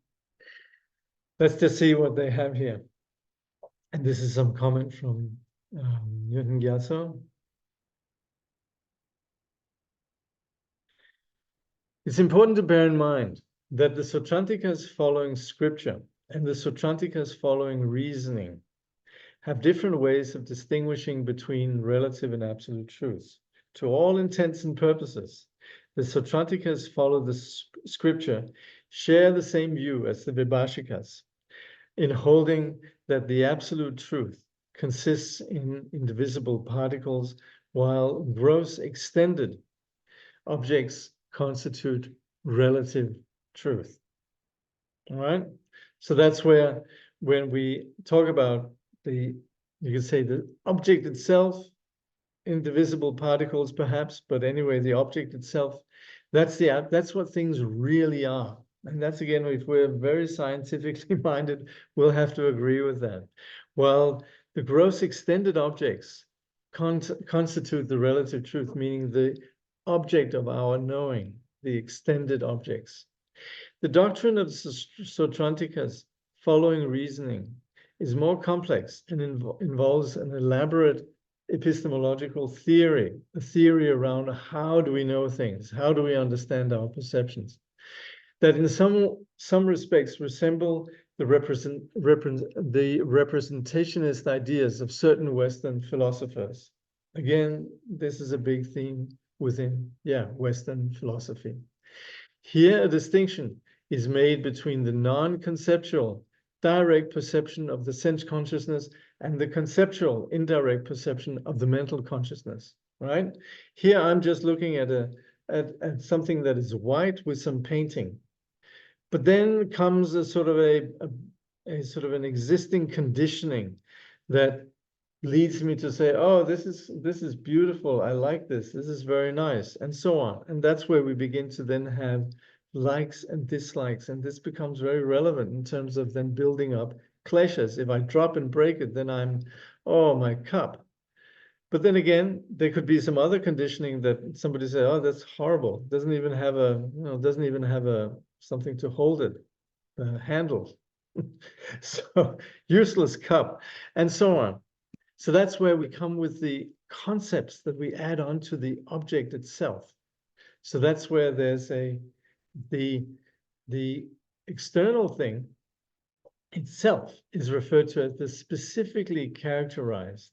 Speaker 1: Let's just see what they have here. And this is some comment from Newton Gyatso. It's important to bear in mind that the Sautrantikas following scripture and the Sautrantikas following reasoning have different ways of distinguishing between relative and absolute truths. To all intents and purposes, the Sautrantikas follow the scripture, share the same view as the Vibhashikas in holding that the absolute truth consists in indivisible particles, while gross extended objects constitute relative truth. All right? So that's where, when we talk about the, you could say the object itself, indivisible particles perhaps, but anyway, the object itself, that's what things really are. And that's, again, if we're very scientifically minded, we'll have to agree with that. While the gross extended objects constitute the relative truth, meaning the object of our knowing, the extended objects. The doctrine of Sautrantikas following reasoning is more complex and involves an elaborate epistemological theory, a theory around how do we know things, how do we understand our perceptions, that in some respects resemble the representationist ideas of certain Western philosophers. Again, this is a big theme within, Western philosophy. Here, a distinction is made between the non-conceptual direct perception of the sense consciousness and the conceptual indirect perception of the mental consciousness, right? Here, I'm just looking at something that is white with some painting. But then comes a sort of an existing conditioning that leads me to say, oh, this is beautiful. I like this. This is very nice, and so on. And that's where we begin to then have likes and dislikes. And this becomes very relevant in terms of then building up kleshas. If I drop and break it, then oh, my cup. But then again, there could be some other conditioning that somebody say, oh, that's horrible. Doesn't even have something to hold it, a handle. So useless cup, and so on. So that's where we come with the concepts that we add on to the object itself. So that's where there's the external thing itself is referred to as the specifically characterized,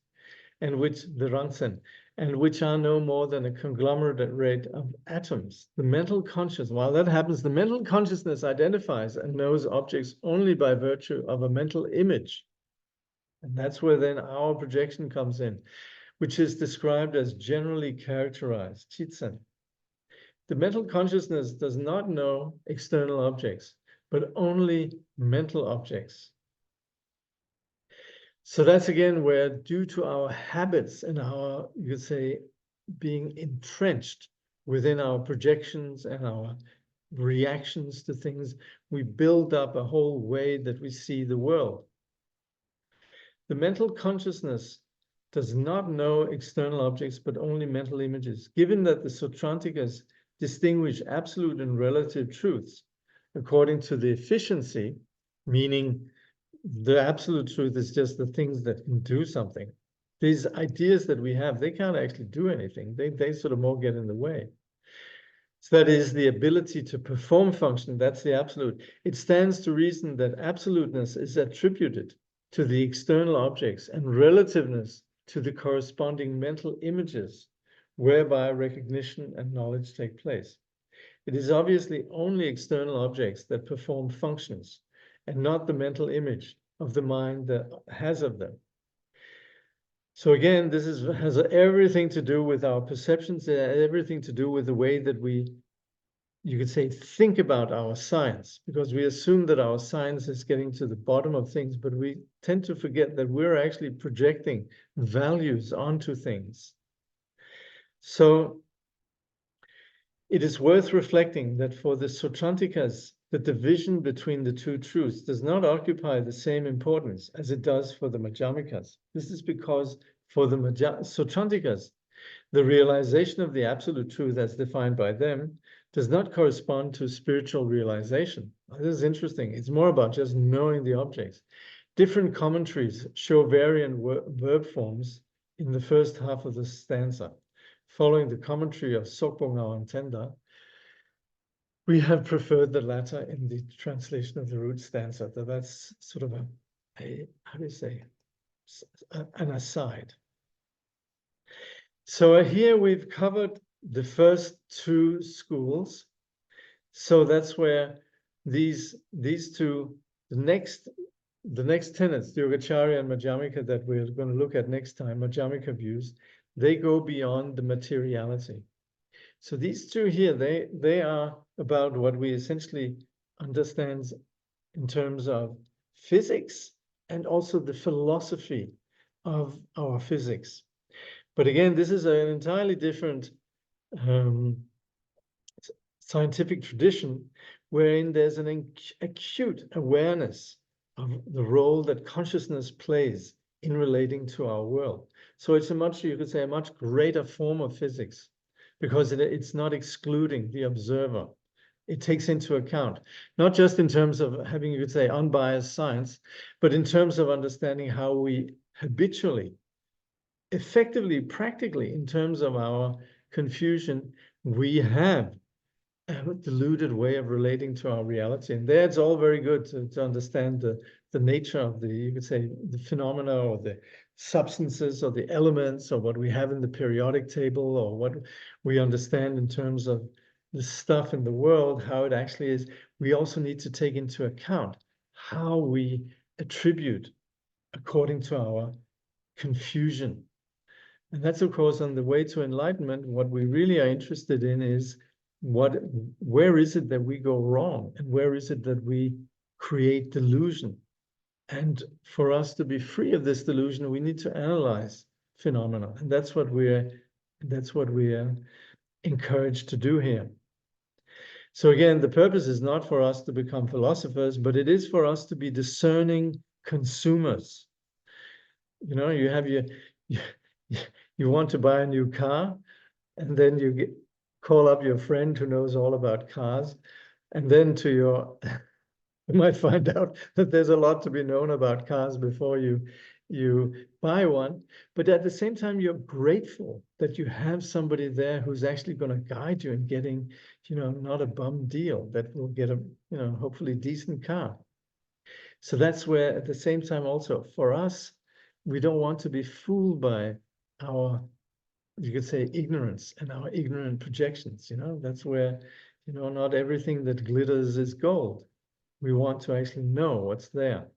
Speaker 1: and which the Rangsen, and which are no more than a conglomerate of atoms. The mental consciousness, while that happens, the mental consciousness identifies and knows objects only by virtue of a mental image. And that's where then our projection comes in, which is described as generally characterized, Chitsen. The mental consciousness does not know external objects, but only mental objects. So that's again where, due to our habits and our, you could say, being entrenched within our projections and our reactions to things, we build up a whole way that we see the world. The mental consciousness does not know external objects, but only mental images. Given that the Sautrantikas distinguish absolute and relative truths according to the efficiency, meaning the absolute truth is just the things that can do something. these ideas that we have, they can't actually do anything. They sort of more get in the way. So that is the ability to perform function. That's the absolute. It stands to reason that absoluteness is attributed to the external objects and relativeness to the corresponding mental images whereby recognition and knowledge take place. It is obviously only external objects that perform functions and not the mental image of the mind that has of them. So again, this has everything to do with our perceptions, everything to do with the way that we, you could say, think about our science, because we assume that our science is getting to the bottom of things, but we tend to forget that we're actually projecting values onto things. So it is worth reflecting that for the Sautrantikas, the division between the two truths does not occupy the same importance as it does for the Madhyamikas. This is because for the Sautrantikas, the realization of the absolute truth as defined by them does not correspond to spiritual realization. This is interesting. It's more about just knowing the objects. Different commentaries show variant verb forms in the first half of the stanza. Following the commentary of Sokpo and Tenda, we have preferred the latter in the translation of the root stanza. That's sort of a how do you say, an aside. So here we've covered the first two schools. So that's where these two, the next tenets, the Yogacarya and Madhyamika that we're going to look at next time, Madhyamika views, they go beyond the materiality. So these two here, they are about what we essentially understand in terms of physics and also the philosophy of our physics. But again, this is an entirely different scientific tradition wherein there's an acute awareness of the role that consciousness plays in relating to our world. So it's you could say, a much greater form of physics, because it's not excluding the observer. It takes into account, not just in terms of having, you could say, unbiased science, but in terms of understanding how we habitually, effectively, practically, in terms of our confusion, we have a deluded way of relating to our reality. And there it's all very good to understand the nature of the, you could say, the phenomena or the substances or the elements or what we have in the periodic table or what we understand in terms of the stuff in the world, how it actually is. We also need to take into account how we attribute according to our confusion. And that's, of course, on the way to enlightenment. What we really are interested in is where is it that we go wrong, and where is it that we create delusion? And for us to be free of this delusion, we need to analyze phenomena, and that's what we're encouraged to do here. So again, the purpose is not for us to become philosophers, but it is for us to be discerning consumers. You know, you want to buy a new car, and then you call up your friend who knows all about cars, and then you might find out that there's a lot to be known about cars before you buy one. But at the same time, you're grateful that you have somebody there who's actually going to guide you in getting, not a bum deal, that will get a, hopefully decent car. So that's where, at the same time, also for us, we don't want to be fooled by our, you could say, ignorance and our ignorant projections. That's where, not everything that glitters is gold. We want to actually know what's there.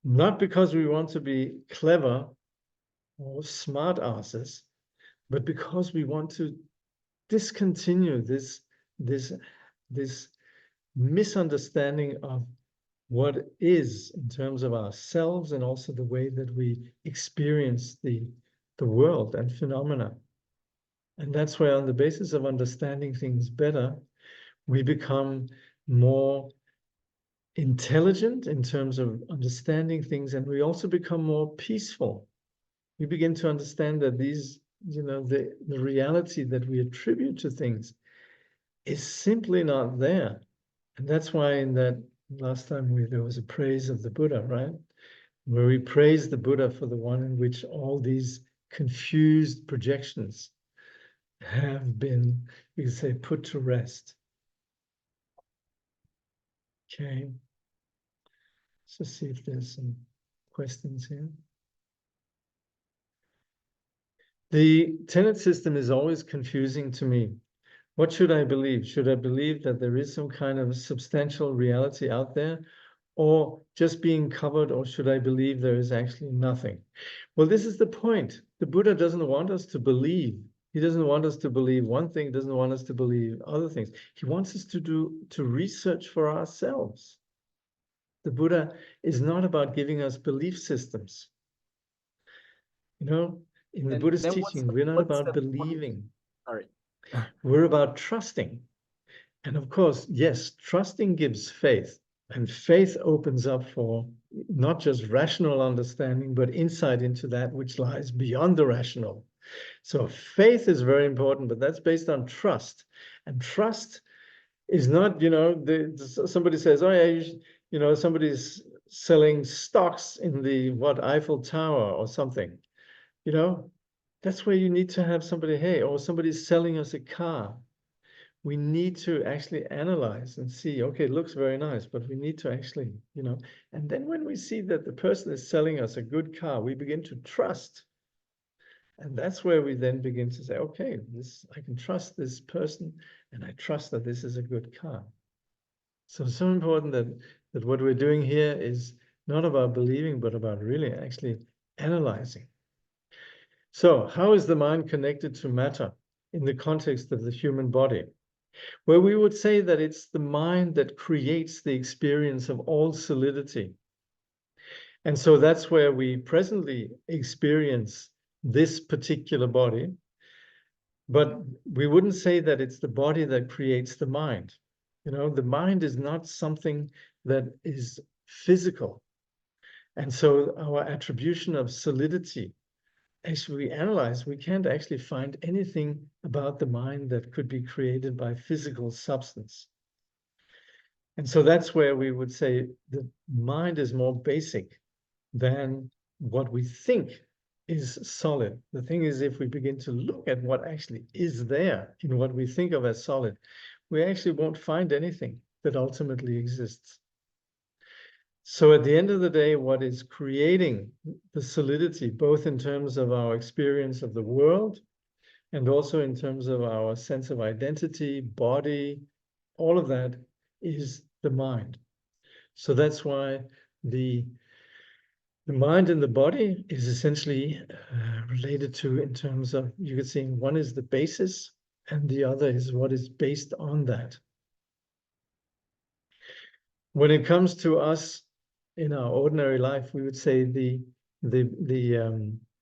Speaker 1: Not because we want to be clever or smart asses, but because we want to discontinue this misunderstanding of what is in terms of ourselves and also the way that we experience the world and phenomena. And that's where, on the basis of understanding things better, we become more intelligent in terms of understanding things, and we also become more peaceful. We begin to understand that these, the reality that we attribute to things is simply not there. And that's why in that last time there was a praise of the Buddha, right? where we praise the Buddha for the one in which all these confused projections have been, we say, put to rest. Okay. Let's just see if there's some questions here. The tenet system is always confusing to me. What should I believe? Should I believe that there is some kind of substantial reality out there, or just being covered, or should I believe there is actually nothing? Well, this is the point. The Buddha doesn't want us to believe. He doesn't want us to believe one thing, doesn't want us to believe other things. He wants us to research for ourselves. The Buddha is not about giving us belief systems. You know, in the Buddhist teaching, we're not about believing.
Speaker 2: Sorry.
Speaker 1: We're about trusting. And of course, yes, trusting gives faith. And faith opens up for not just rational understanding, but insight into that which lies beyond the rational. So faith is very important, but that's based on trust. And trust is not, you know, somebody says, oh yeah, you know, somebody's selling stocks in the, Eiffel Tower or something. You know, that's where you need to have somebody, hey, or somebody's selling us a car. We need to actually analyze and see, okay, it looks very nice, but we need to actually, you know, and then when we see that the person is selling us a good car, we begin to trust. And that's where we then begin to say, okay, I can trust this person, and I trust that this is a good car. So it's so important that what we're doing here is not about believing, but about really actually analyzing. So how is the mind connected to matter in the context of the human body? Well, we would say that it's the mind that creates the experience of all solidity. And so that's where we presently experience this particular body. But we wouldn't say that it's the body that creates the mind. You know, the mind is not something that is physical. And so our attribution of solidity, actually we analyze, we can't actually find anything about the mind that could be created by physical substance. And so that's where we would say the mind is more basic than what we think is solid. The thing is, if we begin to look at what actually is there in what we think of as solid, we actually won't find anything that ultimately exists. So at the end of the day, what is creating the solidity, both in terms of our experience of the world and also in terms of our sense of identity, body, all of that is the mind. So that's why the mind and the body is essentially related to, in terms of, you could say, one is the basis and the other is what is based on that. When it comes to us in our ordinary life, we would say the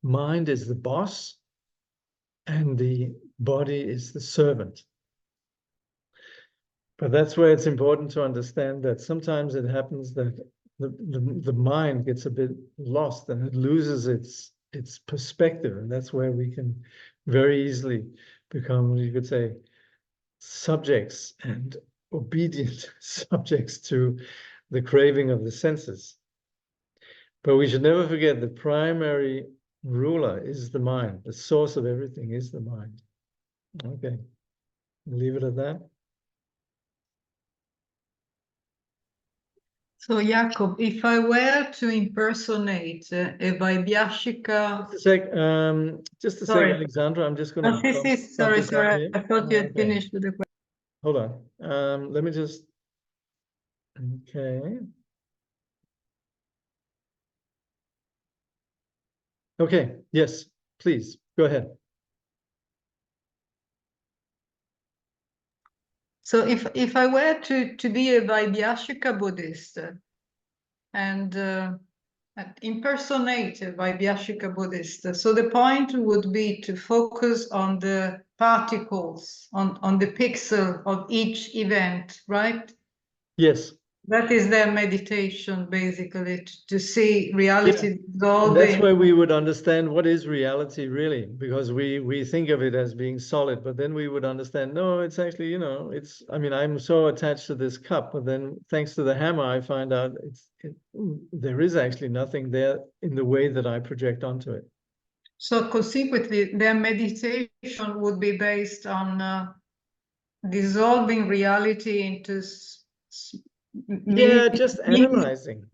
Speaker 1: mind is the boss and the body is the servant. But that's where it's important to understand that sometimes it happens that the mind gets a bit lost and it loses its perspective. And that's where we can very easily become, you could say, subjects and obedient subjects to the craving of the senses. But we should never forget the primary ruler is the mind. The source of everything is the mind. Okay, leave it at that.
Speaker 3: So, Jakob, if I were to impersonate a Vaibhyashika...
Speaker 1: Just a sec, Alexandra. I'm just going to...
Speaker 3: Sorry. I thought you had finished with the question.
Speaker 1: Hold on. Let me just... Okay. Okay, yes, please, go ahead.
Speaker 3: So if I were to be a Vaibhyashika Buddhist and impersonate a Vaibhyashika Buddhist, so the point would be to focus on the particles, on the pixel of each event, right?
Speaker 1: Yes,
Speaker 3: That is their meditation, basically, to see reality dissolving.
Speaker 1: That's why we would understand what is reality really, because we think of it as being solid, but then we would understand, no, it's actually, you know, it's, I mean, I'm so attached to this cup, but then thanks to the hammer, I find out there is actually nothing there in the way that I project onto it.
Speaker 3: So consequently, their meditation would be based on dissolving reality into
Speaker 1: Yeah, just analyzing.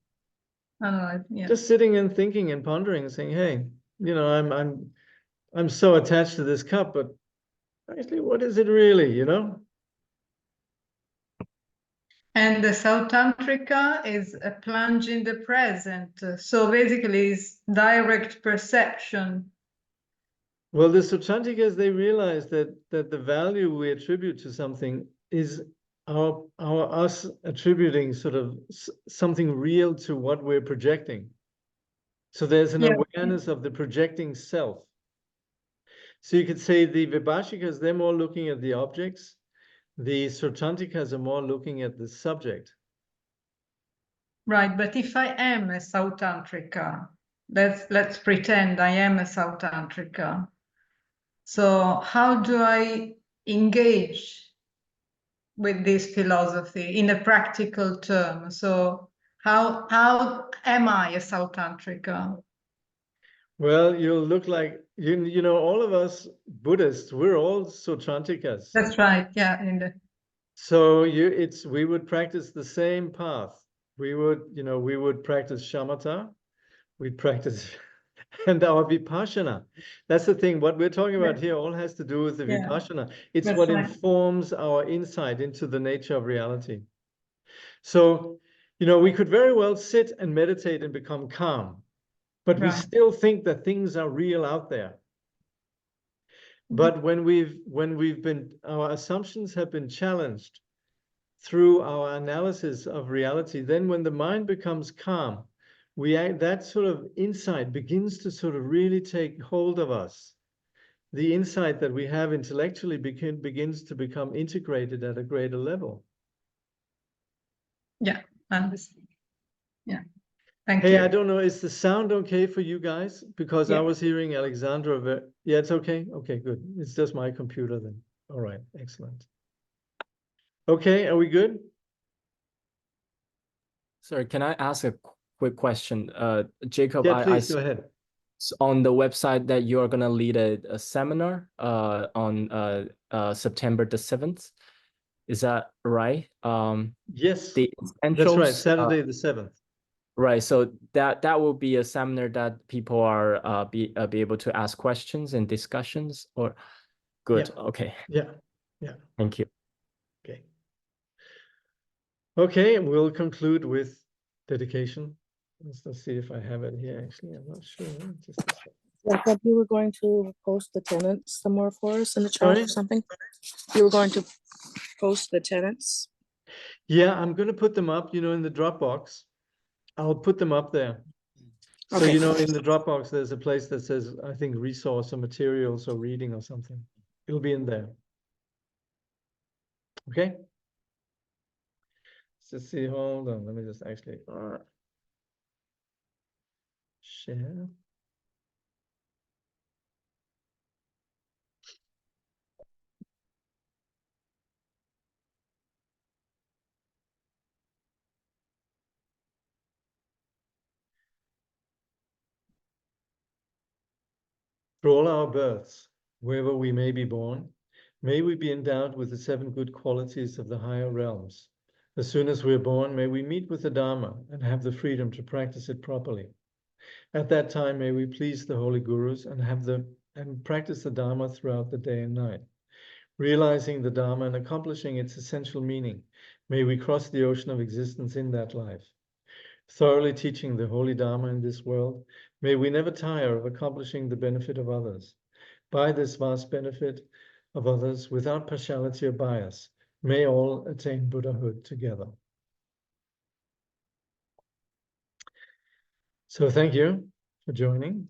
Speaker 3: Yeah.
Speaker 1: Just sitting and thinking and pondering and saying, hey, you know, I'm so attached to this cup, but actually, what is it really, you know?
Speaker 3: And the Sautantrika is a plunge in the present. So basically, it's direct perception.
Speaker 1: Well, the Suchantikas, they realize that the value we attribute to something is our us attributing sort of something real to what we're projecting. So there's an awareness of the projecting self. So you could say the Vibhashikas, they're more looking at the objects. The Suchantikas are more looking at the subject.
Speaker 3: Right, but if I am a Sautantrika, let's pretend I am a Sautantrika. So how do I engage with this philosophy in a practical term? So how am I a Sautantrika?
Speaker 1: Well, you'll look like, you know, all of us Buddhists, we're all Suchantikas.
Speaker 3: That's right, yeah.
Speaker 1: So we would practice the same path. We would practice shamatha, we'd practice, and our vipassana. That's the thing. What we're talking about here all has to do with the vipassana. It's what informs our insight into the nature of reality. So, you know, we could very well sit and meditate and become calm, but we still think that things are real out there. But when our assumptions have been challenged through our analysis of reality, then when the mind becomes calm, that sort of insight begins to sort of really take hold of us. The insight that we have intellectually begins to become integrated at a greater level.
Speaker 3: Yeah, I understand. Yeah, thank you.
Speaker 1: Hey, I don't know, is the sound okay for you guys? Because I was hearing Alexandra. Yeah, it's okay? Okay, good. It's just my computer then. All right, excellent. Okay, are we good?
Speaker 2: Sorry, can I ask a quick question? Jacob,
Speaker 1: yeah, please go ahead.
Speaker 2: On the website that you are going to lead a seminar on September the 7th. Is that right?
Speaker 1: Yes,
Speaker 2: the
Speaker 1: that's right, Saturday the 7th.
Speaker 2: Right, so that will be a seminar that people are be able to ask questions and discussions, or good?
Speaker 1: Yeah.
Speaker 2: Okay.
Speaker 1: Yeah.
Speaker 2: Thank you.
Speaker 1: Okay, we'll conclude with dedication. Let's see if I have it here. Actually, I'm not sure. Just a second.
Speaker 4: I thought you were going to post the tenants somewhere for us in the chat or something. You were going to post the tenants.
Speaker 1: Yeah, I'm going to put them up, you know, in the Dropbox. I'll put them up there. So, you know, in the Dropbox, there's a place that says, I think, resource or materials or reading or something. It'll be in there. Okay. Let's just see. Hold on. Let me just actually share. For all our births, wherever we may be born, may we be endowed with the 7 good qualities of the higher realms. As soon as we're born, may we meet with the Dharma and have the freedom to practice it properly. At that time, may we please the holy gurus and practice the Dharma throughout the day and night. Realizing the Dharma and accomplishing its essential meaning, may we cross the ocean of existence in that life. Thoroughly teaching the holy Dharma in this world, may we never tire of accomplishing the benefit of others. By this vast benefit of others, without partiality or bias, may all attain Buddhahood together. So thank you for joining.